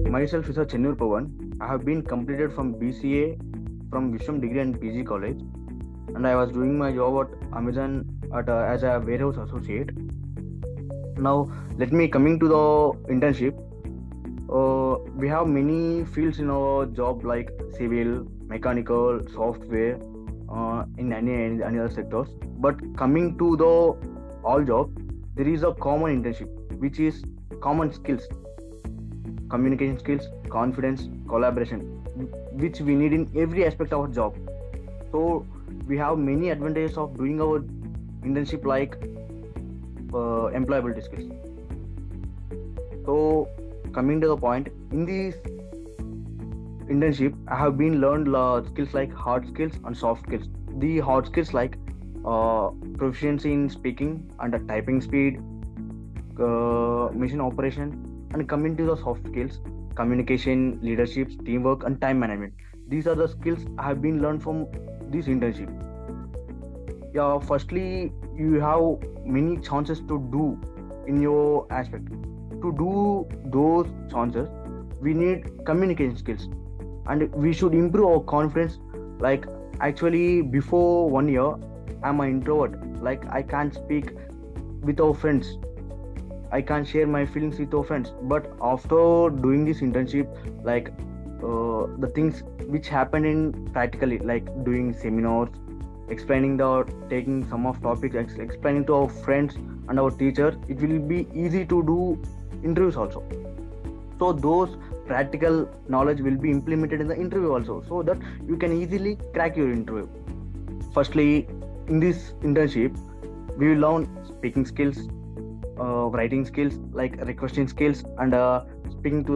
Myself is a Chennur Pawan. I have been completed from BCA from Vishwam Degree and PG College, and I was doing my job at Amazon as a warehouse associate. Now, let me coming to the internship. We have many fields in our job like civil, mechanical, software, in any other sectors. But coming to the all job, there is a common internship, which is common skills, communication skills, confidence, collaboration, which we need in every aspect of our job. So we have many advantages of doing our internship, like employability skills. So coming to the point, in this internship I have been learned skills like hard skills and soft skills. The hard skills like proficiency in speaking and typing speed, machine operation. And coming to the soft skills, communication, leadership, teamwork, and time management. These are the skills I have been learned from this internship. Yeah, firstly, you have many chances to do in your aspect. To do those chances, we need communication skills, and we should improve our confidence. Like, actually, before 1 year, I'm an introvert. Like, I can't speak with our friends. I can't share my feelings with our friends. But after doing this internship, like the things which happen in practically, like doing seminars, taking some of topics, explaining to our friends and our teachers, it will be easy to do interviews also. So those practical knowledge will be implemented in the interview also, so that you can easily crack your interview. Firstly, in this internship, we will learn speaking skills, writing skills, like requesting skills, and speaking to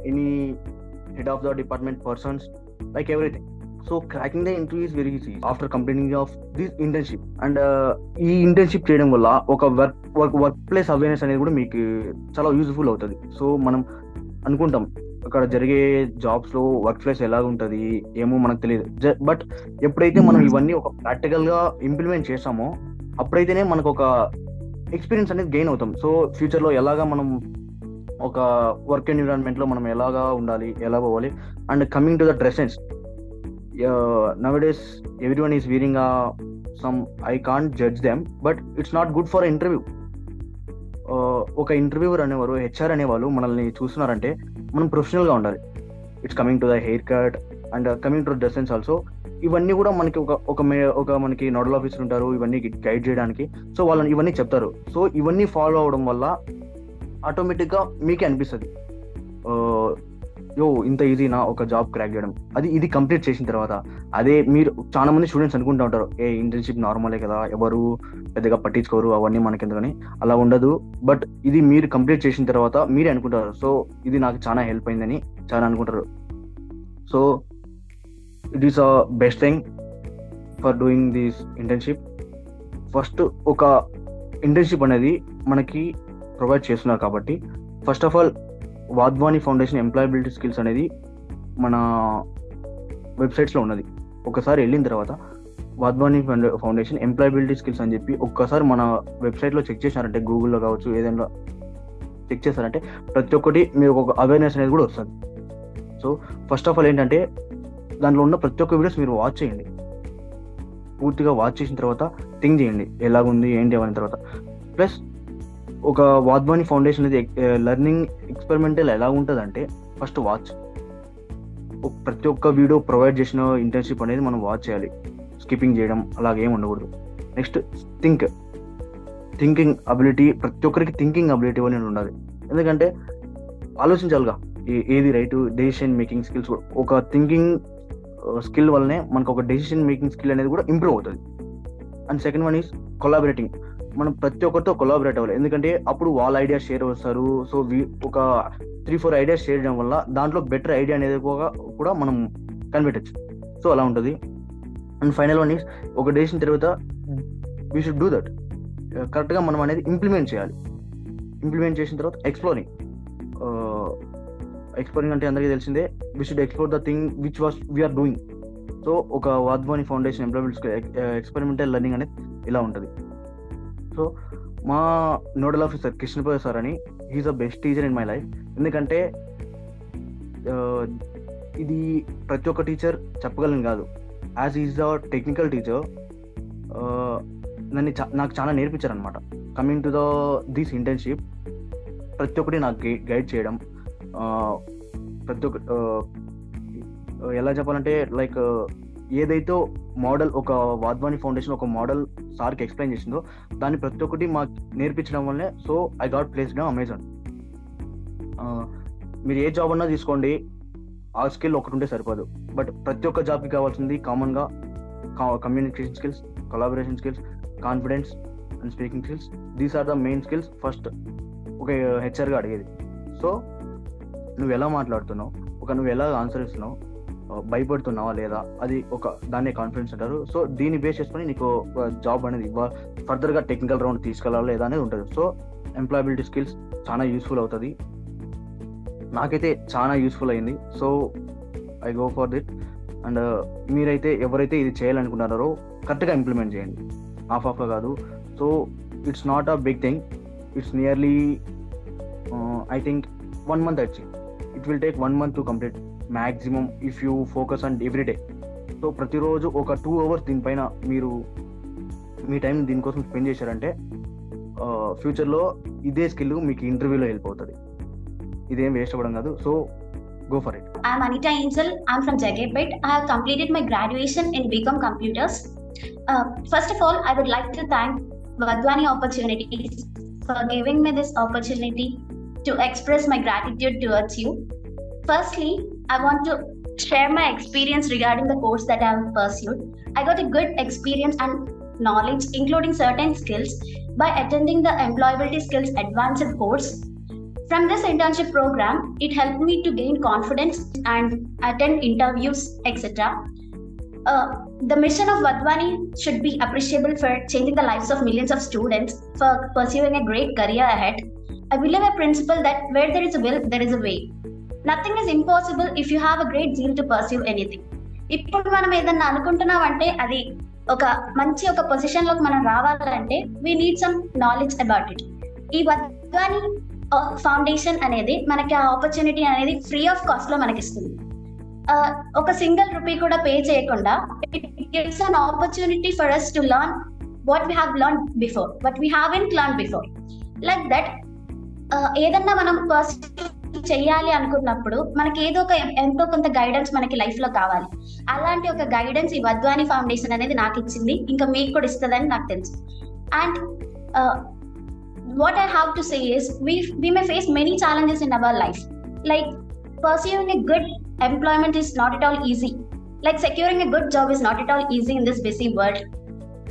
any head of the department persons, like everything. So cracking the interview is very easy after completing of this internship. And ఈ internship చేయడం వల్ల ఒక work place awareness అనేది కూడా మీకు చాలా useful అవుతుంది. So మనం అనుకుంటాం అక్కడ జరిగే జాబ్స్ లో వర్క్ ప్లేస్ ఎలా ఉంటుంది ఏమో మనకు తెలియదు. బట్ ఎప్పుడైతే మనం ఇవన్నీ ఒక ప్రాక్టికల్ గా ఇంప్లిమెంట్ చేస్తామో, అప్పుడైతేనే మనకు ఒక ఎక్స్పీరియన్స్ అనేది గెయిన్ అవుతాం. సో ఫ్యూచర్ లో ఎలాగా మనం ఒక వర్క్ ఎన్విరాన్మెంట్ లో మనం ఎలాగా ఉండాలి, ఎలా పోవాలి. And coming to the dress sense, nowadays everyone is wearing some, I can't judge them, but it's not good for interview. ఒక ఇంటర్వ్యూవర్ అనేవారు, హెచ్ఆర్ అనేవాళ్ళు మనల్ని చూస్తున్నారంటే మనం ప్రొఫెషనల్ గా ఉండాలి. It's coming to the hair cut and coming to dress sense also. ఇవన్నీ కూడా మనకి ఒక మనకి నోడల్ ఆఫీసర్ ఉంటారు ఇవన్నీ గైడ్ చేయడానికి. సో వాళ్ళని ఇవన్నీ చెప్తారు. సో ఇవన్నీ ఫాలో అవడం వల్ల ఆటోమేటిక్ గా మీకే అనిపిస్తుంది, ఇంత ఈజీనా ఒక జాబ్ క్రాక్ చేయడం. ఇది కంప్లీట్ చేసిన తర్వాత, అదే మీరు చాలా మంది స్టూడెంట్స్ అనుకుంటూ ఉంటారు, ఇంటర్న్షిప్ నార్మలే కదా, ఎవరు పెద్దగా పట్టించుకోరు, అవన్నీ మనకెందుకని. అలా ఉండదు. బట్ ఇది మీరు కంప్లీట్ చేసిన తర్వాత మీరే అనుకుంటారు, సో ఇది నాకు చాలా హెల్ప్ అయిందని చాలా అనుకుంటారు. So it is a best thing for doing this internship. First ఒక ఇంటర్న్షిప్ అనేది మనకి ప్రొవైడ్ చేస్తున్నారు కాబట్టి, first of all Wadhwani foundation employability skills అనేది మన వెబ్సైట్స్లో ఉన్నది. ఒకసారి వెళ్ళిన తర్వాత వాధ్వాని ఫౌండేషన్ ఎంప్లాయబిలిటీ స్కిల్స్ అని చెప్పి ఒక్కసారి మన వెబ్సైట్లో చెక్ చేశారంటే, గూగుల్లో కావచ్చు ఏదైనా చెక్ చేశారంటే ప్రతి ఒక్కటి మీరు ఒక అవేర్నెస్ అనేది కూడా వస్తుంది. సో ఫస్ట్ ఆఫ్ ఆల్ ఏంటంటే, దాంట్లో ఉన్న ప్రతి ఒక్క వీడియోస్ మీరు వాచ్ చేయండి. పూర్తిగా వాచ్ చేసిన తర్వాత థింక్ చేయండి ఎలాగుంది ఏంటి అనే తర్వాత. ప్లస్ ఒక వాధ్వాని ఫౌండేషన్ అనేది లెర్నింగ్ ఎక్స్పెరిమెంటల్ ఎలా ఉంటుంది అంటే, ఫస్ట్ వాచ్. ప్రతి ఒక్క వీడియో ప్రొవైడ్ చేసిన ఇంటర్న్షిప్ అనేది మనం వాచ్ చేయాలి, స్కిప్పింగ్ చేయడం అలాగేం ఉండకూడదు. నెక్స్ట్ థింకింగ్ అబిలిటీ, ప్రతి ఒక్కరికి థింకింగ్ అబిలిటీ అనేది ఉండాలి. ఎందుకంటే ఆలోచించాలిగా ఏది రైట్. డెసిషన్ మేకింగ్ స్కిల్స్ కూడా, ఒక థింకింగ్ స్కిల్ వల్లనే మనకు ఒక డెసిషన్ మేకింగ్ స్కిల్ అనేది కూడా ఇంప్రూవ్ అవుతుంది. And second one is collaborating. మనం ప్రతి ఒక్కరితో కొలాబరేట్ అవ్వాలి, ఎందుకంటే అప్పుడు వాళ్ళ ఐడియా షేర్ వస్తారు. సో ఒక 3-4 ఐడియాస్ షేర్ చేయడం వల్ల దాంట్లో బెటర్ ఐడియా అనేది కూడా మనం కనిపెట్టచ్చు. సో అలా ఉంటుంది. అండ్ ఫైనల్ వన్ ఈజ్, ఒక డెసిషన్ తర్వాత వీ షుడ్ డూ దట్. కరెక్ట్గా మనం అనేది ఇంప్లిమెంట్ చేయాలి. ఇంప్లిమెంట్ చేసిన తర్వాత ఎక్స్ప్లోరింగ్ అంటే అందరికీ తెలిసిందే, we should explore the thing which was we are doing. So ఒక Wadhwani foundation employability experimental learning అనేది ఇలా ఉంటుంది. సో మా నోడల్ ఆఫీసర్ కృష్ణప్రసాద్ సార్ అని, he is the best teacher in my life. ఎందుకంటే ఇది ప్రతి ఒక్క టీచర్ చెప్పగలను కాదు, as is the technical teacher నాకు చాలా నేర్పించారు అనమాట. కమింగ్ టు దిస్ ఇంటర్న్షిప్, ప్రతి ఒక్కటి నాకు గైడ్ చేయడం, ప్రతి ఒక్క ఎలా చెప్పాలంటే లైక్ ఏదైతే మోడల్ ఒక వాద్వాని ఫౌండేషన్ ఒక మోడల్ సార్కి ఎక్స్ప్లెయిన్ చేసిందో దాన్ని ప్రతి ఒక్కటి మాకు నేర్పించడం వల్లనే so I got placed Amazon. మీరు ఏ జాబ్ అన్నా తీసుకోండి, ఆ స్కిల్ ఒకటి ఉంటే సరిపోదు. బట్ ప్రతి ఒక్క జాబ్కి కావాల్సింది కామన్గా communication skills, collaboration skills, confidence and speaking skills. These are the main skills first ఒక హెచ్ఆర్గా అడిగేది. సో నువ్వు ఎలా మాట్లాడుతున్నావు, నువ్వు ఎలా ఆన్సర్ ఇస్తున్నావు, భయపడుతున్నావా లేదా, అది దాన్నే కాన్ఫిడెన్స్ అంటారు. సో దీన్ని బేస్ చేసుకొని నీకు జాబ్ అనేది ఫర్దర్గా టెక్నికల్ రౌండ్ తీసుకెళ్ళాలా లేదా అనేది ఉంటుంది. సో ఎంప్లాయబిలిటీ స్కిల్స్ చాలా యూస్ఫుల్ అవుతుంది, నాకైతే చాలా యూస్ఫుల్ అయింది. So I go for it. And మీరైతే ఎవరైతే ఇది చేయాలనుకుంటున్నారో కరెక్ట్గా ఇంప్లిమెంట్ చేయండి, ఆఫ్గా కాదు. So it's not a big thing, it's nearly I think 1 month actually. It will take 1 month to complete maximum if you focus on every day. So ప్రతిరోజు ఒక 2 hours దీనిపైన మీరు మీ టైం దీనికోసం స్పెండ్ చేశారంటే ఫ్యూచర్లో ఇదే స్కిల్ మీకు ఇంటర్వ్యూలో హెల్ప్ అవుతుంది, ఇదేం వేస్ట్ అవ్వడం కాదు. So go for it. I'm Anita Angel. I'm from Jagepet. I have completed my graduation in BCom Computers. First of all, I would like to thank Vadvani Opportunities for giving me this opportunity to express my gratitude towards you. Firstly, I want to share my experience regarding the course that I have pursued. I got a good experience and knowledge, including certain skills, by attending the Employability Skills Advanced course. From this internship program, it helped me to gain confidence and attend interviews, etc. The mission of Vadvani should be appreciable for changing the lives of millions of students for pursuing a great career ahead. I believe a principle that where there is a will, there is a way. Nothing is impossible if you have a great zeal to pursue anything. ఇప్పుడు మనం ఏదన్నా అనుకుంటున్నామంటే అది ఒక పొజిషన్లోకి మనం రావాలంటే we need some knowledge about it. ఈ Wadhwani foundation అనేది మనకి ఆ ఆపర్చునిటీ అనేది ఫ్రీ ఆఫ్ కాస్ట్ లో మనకి ఇస్తుంది. ఒక సింగిల్ రూపీ కూడా పే చేయకుండా it gives an opportunity for us to learn what we have learned before, what we haven't learned before. Like that, ఏదన్నా మనం చెయ్యాలి అనుకున్నప్పుడు మనకి ఏదో ఒక ఎంతో కొంత గైడెన్స్ మనకి లైఫ్ లో కావాలి. అలాంటి ఒక గైడెన్స్ ఈ వద్వాని ఫౌండేషన్ అనేది నాకు ఇచ్చింది, ఇంకా మీకు కూడా ఇస్తుందని నాకు తెలుసు. And what I have to say is we may face many challenges in our life, like pursuing a good employment is not at all easy, like securing a good job is not at all easy in this busy world.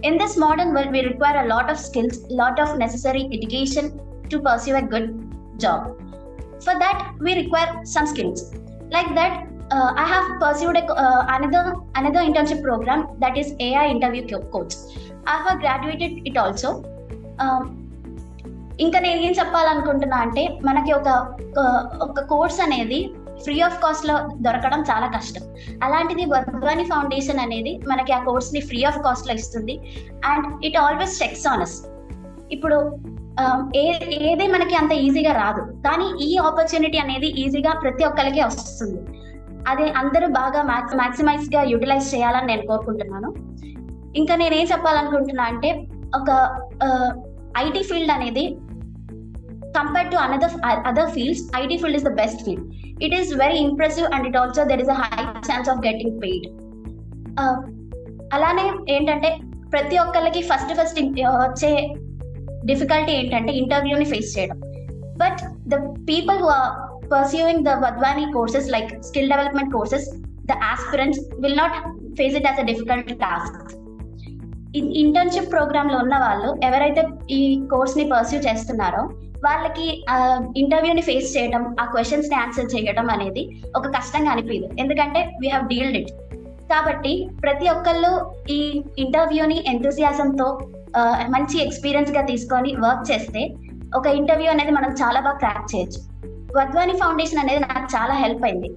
In this modern world, we require a lot of skills, lot of necessary education to pursue a good job. For that, we require some skills. Like that, I have pursued another internship program, that is AI interview coach. I have graduated it also. ఇంకా నేను ఏం చెప్పాలనుకుంటున్నా అంటే మనకి ఒక course అనేది free of cost లో దొరకడం చాలా కష్టం. అలాంటిది వద్వాని ఫౌండేషన్ అనేది మనకి ఆ కోర్స్ ని ఫ్రీ ఆఫ్ కాస్ట్ లో ఇస్తుంది. And it always checks on us. ఇప్పుడు ఏది మనకి అంత ఈజీగా రాదు, కానీ ఈ ఆపర్చునిటీ అనేది ఈజీగా ప్రతి ఒక్కరికి వస్తుంది. అది అందరూ బాగా మాక్సిమైజ్ గా యూటిలైజ్ చేయాలని నేను కోరుకుంటున్నాను. ఇంకా నేనేం చెప్పాలనుకుంటున్నా అంటే ఒక ఐటీ ఫీల్డ్ అనేది compared to other fields, IT field is the best field. It is very impressive and it also there is a high chance of getting paid. అలానే ఏంటంటే ప్రతి ఒక్కరికి ఫస్ట్ వచ్చే డిఫికల్టీ ఏంటంటే ఇంటర్వ్యూని ఫేస్ చేయడం. But the people who are pursuing the Vadvani courses like skill development courses, the aspirants will not face it as a difficult task. Internship programme లో ఉన్న వాళ్ళు ఎవరైతే ఈ కోర్స్ ని పర్స్యూ చేస్తున్నారో వాళ్ళకి ఇంటర్వ్యూని ఫేస్ చేయడం, ఆ క్వశ్చన్స్ ని ఆన్సర్ చేయడం అనేది ఒక కష్టంగా అనిపించదు, ఎందుకంటే వీ హ్యావ్ డీల్డ్ ఇట్. కాబట్టి ప్రతి ఒక్కళ్ళు ఈ ఇంటర్వ్యూని ఎంతూసియాజంతో మంచి ఎక్స్పీరియన్స్ గా తీసుకొని వర్క్ చేస్తే ఒక ఇంటర్వ్యూ అనేది మనం చాలా బాగా క్రాక్ చేయొచ్చు. వద్వాని ఫౌండేషన్ అనేది నాకు చాలా హెల్ప్ అయింది.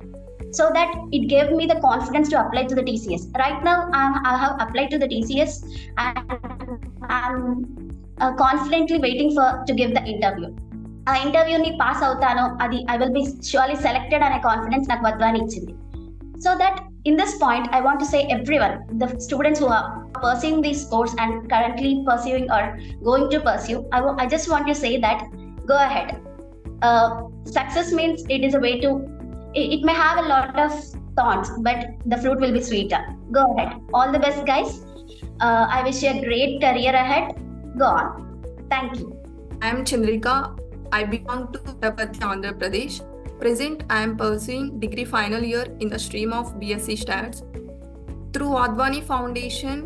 So that it gave me the confidence to apply to the TCS. Right now, I have applied to the TCS and I'm confidently waiting to give the interview. ఆ ఇంటర్వ్యూని pass అవుతానో అది I will be surely selected అనే confidence నాకు వద్వాని ఇచ్చింది. So that in this point, I want to say everyone, the students who are pursuing this course and currently pursuing or going to pursue, I just want to say that go ahead. Success means it is a way to, it may have a lot of thorns, but the fruit will be sweeter. Go ahead. All the best, guys. I wish you a great career ahead. Go on. Thank you. I am Chandrika. I belong to Tirupati, Andhra Pradesh. Present, I am pursuing degree final year in the stream of BSc Stats. Through Vadhvani Foundation,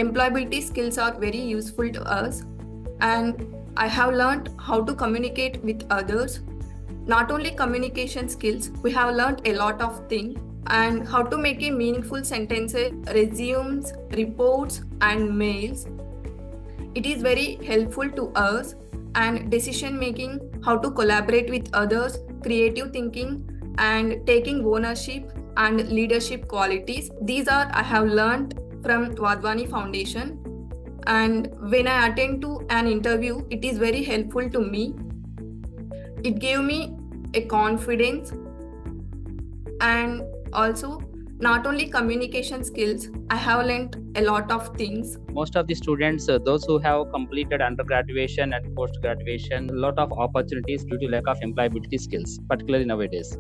employability skills are very useful to us, and I have learned how to communicate with others. Not only communication skills, we have learned a lot of things, and how to make a meaningful sentences, resumes, reports, and mails. It is very helpful to us, and decision making, how to collaborate with others, creative thinking, and taking ownership and leadership qualities. These are I have learned from Vadhvani Foundation, and when I attend to an interview, it is very helpful to me. It gave me a confidence, and also not only communication skills, I have learned a lot of things. Most of the students, those who have completed undergraduation and post-graduation, a lot of opportunities due to lack of employability skills, particularly nowadays.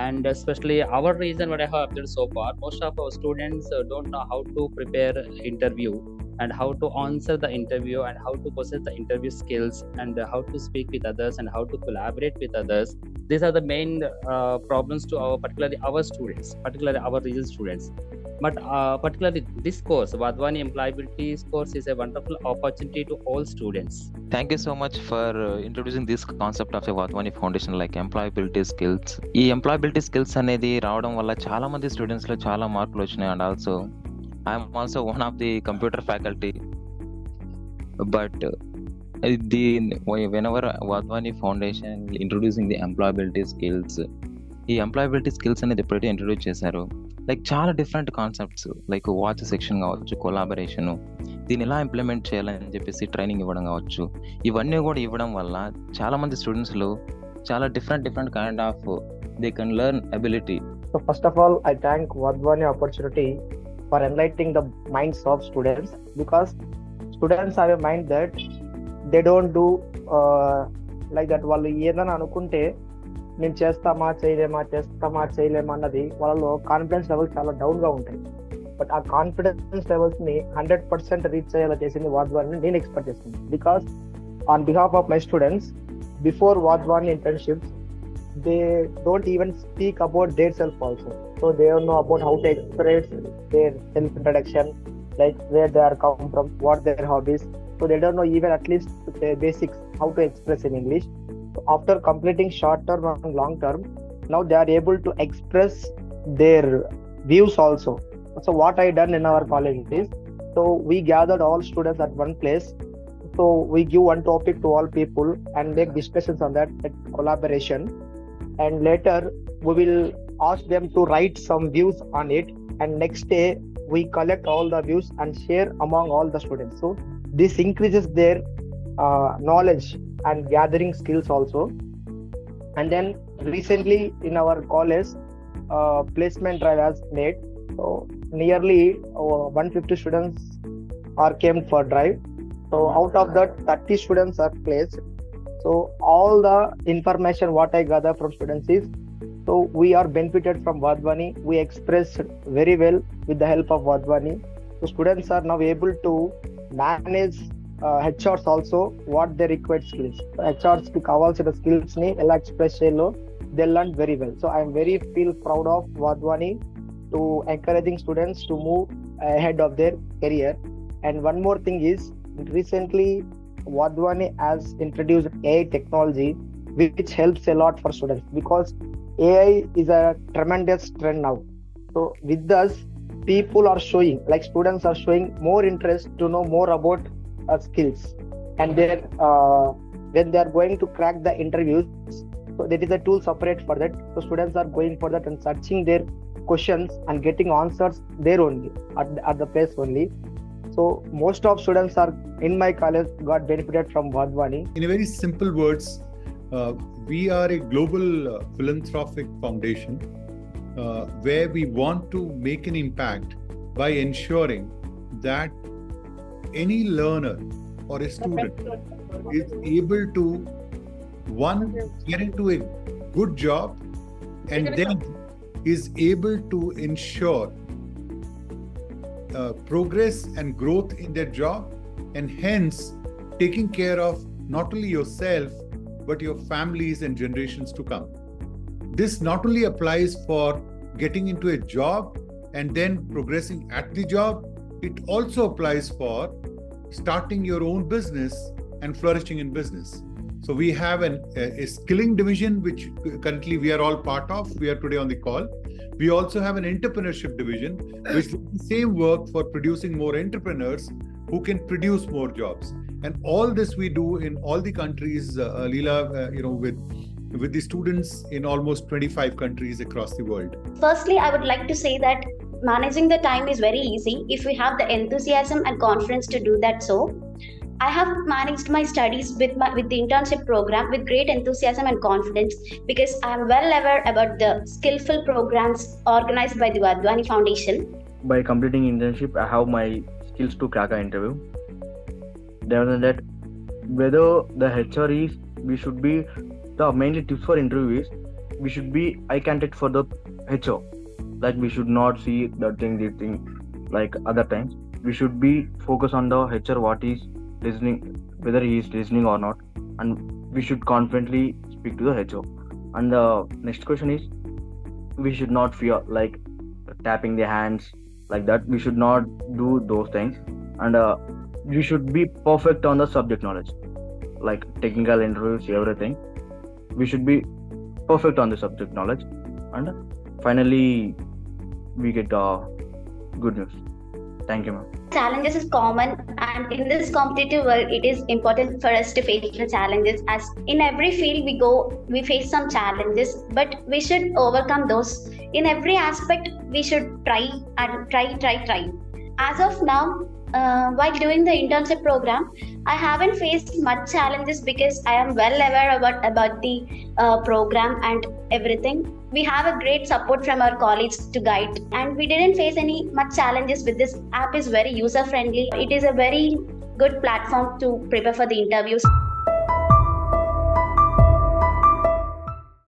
And especially our region, what I have observed so far, most of our students don't know how to prepare interview and how to answer the interview and how to possess the interview skills and how to speak with others and how to collaborate with others. These are the main problems to particularly our students, particularly our region students. But particularly this course, Vadhvani Employability course, is a wonderful opportunity to all students. Thank you so much for introducing this concept of the Vadhvani Foundation, like employability skills. ఈ employability skills అనేది రావడం వల్ల చాలా మంది students లో చాలా మార్పులు వచ్చినాయి. And also I'm also one of the computer faculty. But whenever Vadhvani Foundation introducing the employability skills, ఈ ఎంప్లాయబిలిటీ స్కిల్స్ అనేది ఎప్పుడైతే ఇంట్రొడ్యూస్ చేశారో, లైక్ చాలా different concepts, like watch section కావచ్చు, కొలాబరేషన్, దీన్ని ఎలా ఇంప్లిమెంట్ చేయాలని చెప్పేసి ట్రైనింగ్ ఇవ్వడం కావచ్చు, ఇవన్నీ కూడా ఇవ్వడం వల్ల చాలా మంది స్టూడెంట్స్లో చాలా different kind of they can learn ability. So first of all, I thank Vadhvani opportunity for enlightening the minds of students, because students have a mind that they don't do like that. వాళ్ళు ఏదైనా అనుకుంటే నేను చేస్తామా చేయలేమా అన్నది వాళ్ళలో confidence levels చాలా డౌన్గా ఉంటాయి. బట్ ఆ కాన్ఫిడెన్స్ లెవెల్స్ని 100% రీచ్ అయ్యేలా చేసింది Vadhvani నేను ఎక్స్పెక్ట్ చేస్తున్నాను. Because on behalf of my students, before Vadhvani internships, they don't even speak about their self also. So they don't know about how to express their self introduction, like where they are come from, what their hobbies. So they don't know even at least the basics how to express in English. So after completing short term and long term, now they are able to express their views also. So what I done in our college is, so we gathered all students at one place. So we give one topic to all people and make discussions on that collaboration. And later we will ask them to write some views on it, and next day we collect all the views and share among all the students. So this increases their knowledge and gathering skills also. And then recently in our college, placement drive has made, so nearly 150 students came for drive. So out of that 30 students are placed. So all the information what I gather from students is, so we are benefited from Vadhvani. We expressed very well with the help of Vadhvani. So students are now able to manage HRs also what they required skills. So HRs కి కావాల్సిన skills ని ఎలా express చేయాలో they learned very well. So I am very feel proud of Vadhvani to encouraging students to move ahead of their career. And one more thing is, recently Vadhvani has introduced AI technology, which helps a lot for students, because AI is a tremendous trend now. So with us, people are showing, like students are showing more interest to know more about skills, and then when they are going to crack the interviews, so there is a tool separate for that. So students are going for that and searching their questions and getting answers there only at the place only. So most of students are in my college got benefited from Vadhvani. In a very simple words, we are a global philanthropic foundation where we want to make an impact by ensuring that any learner or a student is able to, one, get into a good job, and then is able to ensure progress and growth in their job, and hence taking care of not only yourself but your families and generations to come. This not only applies for getting into a job and then progressing at the job, it also applies for starting your own business and flourishing in business. So we have a skilling division, which currently we are all part of. We are today on the call. We also have an entrepreneurship division, which does the same work for producing more entrepreneurs who can produce more jobs. And all this we do in all the countries, Leela, with the students in almost 25 countries across the world. Firstly, I would like to say that managing the time is very easy if we have the enthusiasm and confidence to do that. So I have managed my studies with the internship program with great enthusiasm and confidence, because I am well aware about the skillful programs organized by the Vadhvani Foundation. By completing internship, I have my skills to crack an interview. Rather than that, whether the HR is, we should be, the mainly tip for interview is, we should be eye contact for the HR. Like we should not see the thing like other times. We should be focused on the HR, what is listening, whether he is listening or not, and we should confidently speak to the HR. And the next question is, we should not fear like tapping the hands like that. We should not do those things, and we should be perfect on the subject knowledge, like technical interviews, everything. We should be perfect on the subject knowledge, and finally we get good news. Thank you, ma'am. Challenges is common, and in this competitive world, it is important for us to face the challenges. As in every field we face some challenges, but we should overcome those. In every aspect, we should try. As of now, while doing the internship program, I haven't faced much challenges because I am well aware about the program and everything. We have a great support from our colleagues to guide, and we didn't face any much challenges with this app. Is very user friendly. It is a very good platform to prepare for the interviews.